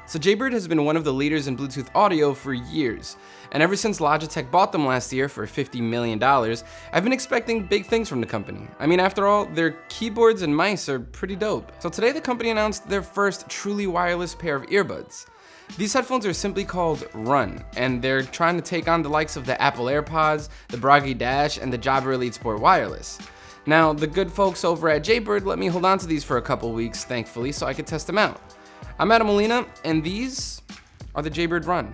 So Jaybird has been one of the leaders in Bluetooth audio for years, and ever since Logitech bought them last year for $50 million, I've been expecting big things from the company. I mean, after all, their keyboards and mice are pretty dope. So today the company announced their first truly wireless pair of earbuds. These headphones are simply called Run, and they're trying to take on the likes of the Apple AirPods, the Bragi Dash, and the Jabra Elite Sport Wireless. Now, the good folks over at Jaybird let me hold on to these for a couple weeks, thankfully, so I could test them out. I'm Adam Molina, and these are the Jaybird Run.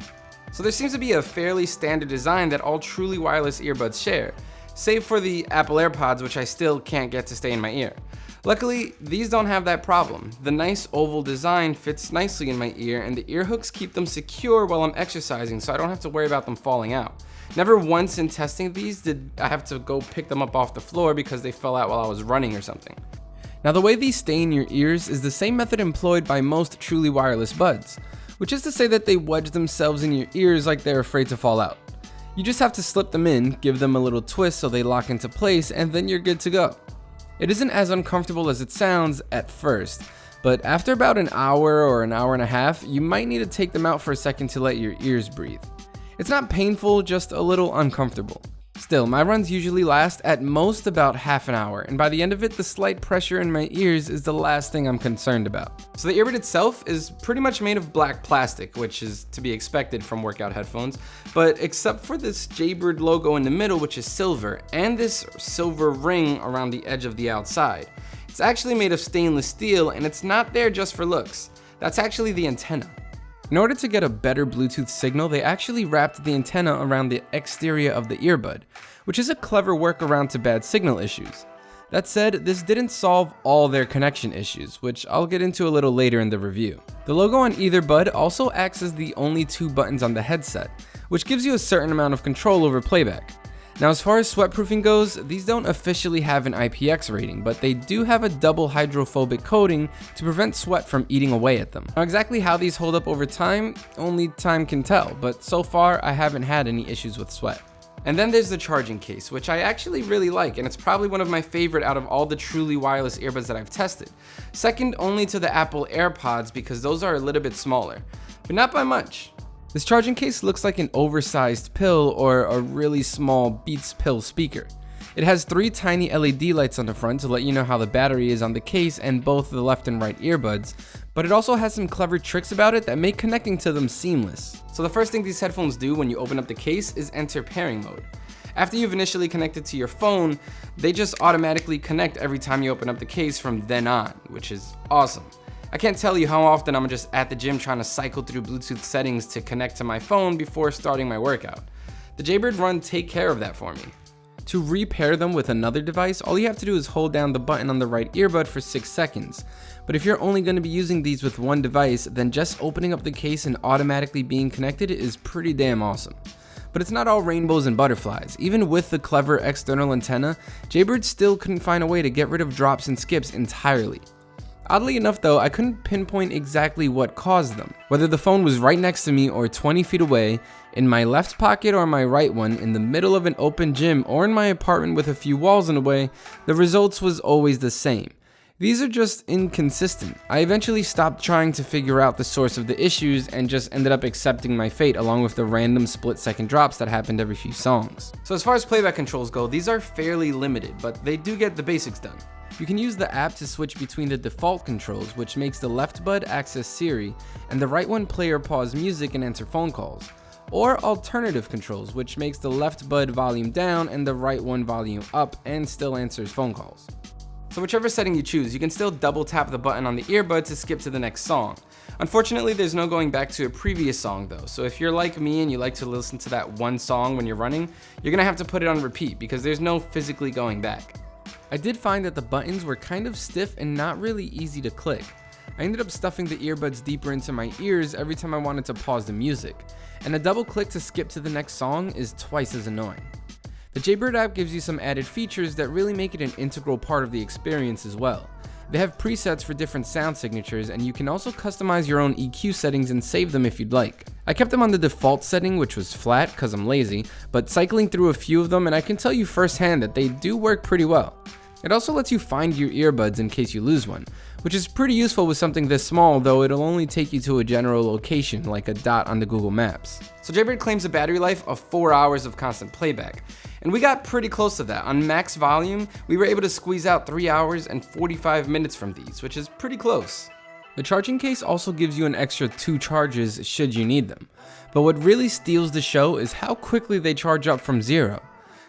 So there seems to be a fairly standard design that all truly wireless earbuds share, save for the Apple AirPods, which I still can't get to stay in my ear. Luckily, these don't have that problem. The nice oval design fits nicely in my ear, and the ear hooks keep them secure while I'm exercising, so I don't have to worry about them falling out. Never once in testing these did I have to go pick them up off the floor because they fell out while I was running or something. Now, the way these stay in your ears is the same method employed by most truly wireless buds, which is to say that they wedge themselves in your ears like they're afraid to fall out. You just have to slip them in, give them a little twist so they lock into place, and then you're good to go. It isn't as uncomfortable as it sounds at first, but after about an hour or an hour and a half, you might need to take them out for a second to let your ears breathe. It's not painful, just a little uncomfortable. Still, my runs usually last at most about half an hour, and by the end of it, the slight pressure in my ears is the last thing I'm concerned about. So the earbud itself is pretty much made of black plastic, which is to be expected from workout headphones, but except for this Jaybird logo in the middle, which is silver, and this silver ring around the edge of the outside. It's actually made of stainless steel, and it's not there just for looks. That's actually the antenna. In order to get a better Bluetooth signal, they actually wrapped the antenna around the exterior of the earbud, which is a clever workaround to bad signal issues. That said, this didn't solve all their connection issues, which I'll get into a little later in the review. The logo on either bud also acts as the only two buttons on the headset, which gives you a certain amount of control over playback. Now, as far as sweatproofing goes, these don't officially have an IPX rating, but they do have a double hydrophobic coating to prevent sweat from eating away at them. Now, exactly how these hold up over time, only time can tell, but so far I haven't had any issues with sweat. And then there's the charging case, which I actually really like, and it's probably one of my favorite out of all the truly wireless earbuds that I've tested. Second only to the Apple AirPods because those are a little bit smaller, but not by much. This charging case looks like an oversized pill or a really small Beats pill speaker. It has 3 tiny LED lights on the front to let you know how the battery is on the case and both the left and right earbuds, but it also has some clever tricks about it that make connecting to them seamless. So the first thing these headphones do when you open up the case is enter pairing mode. After you've initially connected to your phone, they just automatically connect every time you open up the case from then on, which is awesome. I can't tell you how often I'm just at the gym trying to cycle through Bluetooth settings to connect to my phone before starting my workout. The Jaybird Run take care of that for me. To repair them with another device, all you have to do is hold down the button on the right earbud for 6 seconds. But if you're only going to be using these with one device, then just opening up the case and automatically being connected is pretty damn awesome. But it's not all rainbows and butterflies. Even with the clever external antenna, Jaybird still couldn't find a way to get rid of drops and skips entirely. Oddly enough though, I couldn't pinpoint exactly what caused them. Whether the phone was right next to me or 20 feet away, in my left pocket or my right one, in the middle of an open gym, or in my apartment with a few walls in the way, the results was always the same. These are just inconsistent. I eventually stopped trying to figure out the source of the issues and just ended up accepting my fate along with the random split-second drops that happened every few songs. So as far as playback controls go, these are fairly limited, but they do get the basics done. You can use the app to switch between the default controls, which makes the left bud access Siri and the right one play or pause music and answer phone calls, or alternative controls, which makes the left bud volume down and the right one volume up and still answers phone calls. So whichever setting you choose, you can still double tap the button on the earbud to skip to the next song. Unfortunately, there's no going back to a previous song though, so if you're like me and you like to listen to that one song when you're running, you're gonna have to put it on repeat because there's no physically going back. I did find that the buttons were kind of stiff and not really easy to click. I ended up stuffing the earbuds deeper into my ears every time I wanted to pause the music, and a double click to skip to the next song is twice as annoying. The Jaybird app gives you some added features that really make it an integral part of the experience as well. They have presets for different sound signatures, and you can also customize your own EQ settings and save them if you'd like. I kept them on the default setting, which was flat because I'm lazy, but cycling through a few of them, and I can tell you firsthand that they do work pretty well. It also lets you find your earbuds in case you lose one, which is pretty useful with something this small, though it'll only take you to a general location like a dot on the Google Maps. So Jaybird claims a battery life of 4 hours of constant playback, and we got pretty close to that. On max volume, we were able to squeeze out 3 hours and 45 minutes from these, which is pretty close. The charging case also gives you an extra 2 charges should you need them, but what really steals the show is how quickly they charge up from 0.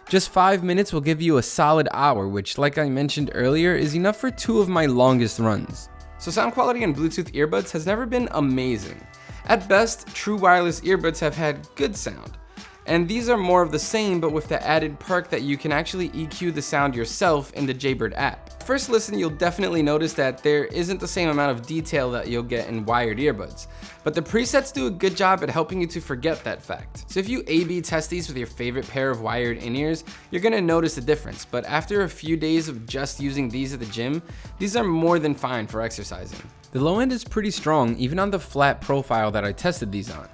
Just 5 minutes will give you a solid hour, which, like I mentioned earlier, is enough for 2 of my longest runs. So sound quality in Bluetooth earbuds has never been amazing. At best, true wireless earbuds have had good sound. And these are more of the same, but with the added perk that you can actually EQ the sound yourself in the Jaybird app. First listen, you'll definitely notice that there isn't the same amount of detail that you'll get in wired earbuds, but the presets do a good job at helping you to forget that fact. So if you A/B test these with your favorite pair of wired in-ears, you're gonna notice a difference, but after a few days of just using these at the gym, these are more than fine for exercising. The low end is pretty strong, even on the flat profile that I tested these on.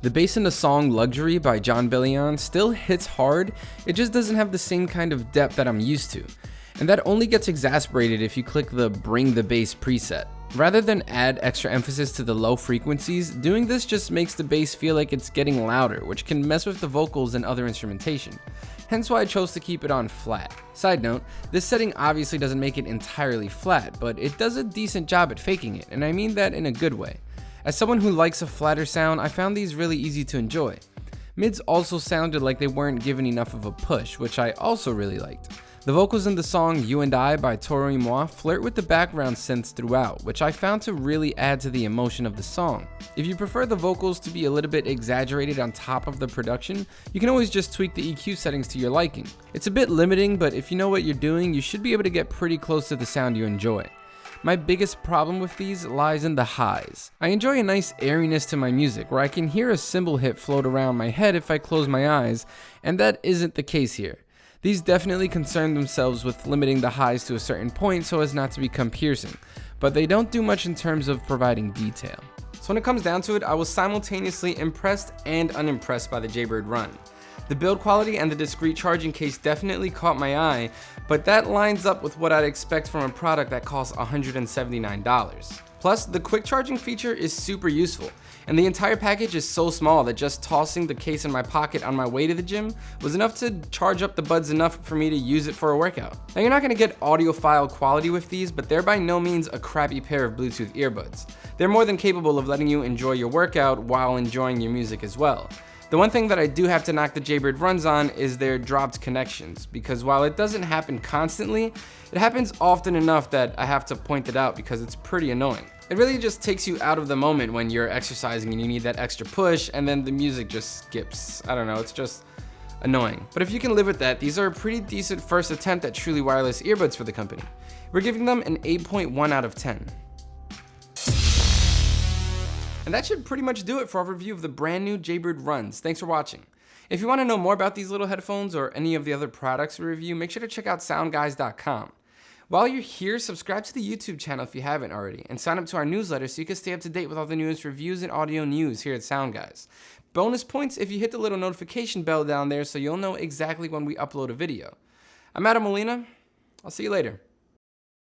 The bass in the song Luxury by Jon Bellion still hits hard, it just doesn't have the same kind of depth that I'm used to. And that only gets exasperated if you click the Bring the Bass preset. Rather than add extra emphasis to the low frequencies, doing this just makes the bass feel like it's getting louder, which can mess with the vocals and other instrumentation. Hence why I chose to keep it on flat. Side note, this setting obviously doesn't make it entirely flat, but it does a decent job at faking it, and I mean that in a good way. As someone who likes a flatter sound, I found these really easy to enjoy. Mids also sounded like they weren't given enough of a push, which I also really liked. The vocals in the song You and I by Toro y Moi flirt with the background synths throughout, which I found to really add to the emotion of the song. If you prefer the vocals to be a little bit exaggerated on top of the production, you can always just tweak the EQ settings to your liking. It's a bit limiting, but if you know what you're doing, you should be able to get pretty close to the sound you enjoy. My biggest problem with these lies in the highs. I enjoy a nice airiness to my music, where I can hear a cymbal hit float around my head if I close my eyes, and that isn't the case here. These definitely concern themselves with limiting the highs to a certain point so as not to become piercing, but they don't do much in terms of providing detail. So when it comes down to it, I was simultaneously impressed and unimpressed by the Jaybird Run. The build quality and the discrete charging case definitely caught my eye, but that lines up with what I'd expect from a product that costs $179. Plus, the quick charging feature is super useful, and the entire package is so small that just tossing the case in my pocket on my way to the gym was enough to charge up the buds enough for me to use it for a workout. Now, you're not gonna get audiophile quality with these, but they're by no means a crappy pair of Bluetooth earbuds. They're more than capable of letting you enjoy your workout while enjoying your music as well. The one thing that I do have to knock the Jaybird runs on is their dropped connections, because while it doesn't happen constantly, it happens often enough that I have to point it out because it's pretty annoying. It really just takes you out of the moment when you're exercising and you need that extra push, and then the music just skips. I don't know, it's just annoying. But if you can live with that, these are a pretty decent first attempt at truly wireless earbuds for the company. We're giving them an 8.1 out of 10. And that should pretty much do it for our review of the brand new Jaybird Runs. Thanks for watching. If you want to know more about these little headphones or any of the other products we review, make sure to check out SoundGuys.com. While you're here, subscribe to the YouTube channel if you haven't already, and sign up to our newsletter so you can stay up to date with all the newest reviews and audio news here at SoundGuys. Bonus points if you hit the little notification bell down there so you'll know exactly when we upload a video. I'm Adam Molina. I'll see you later.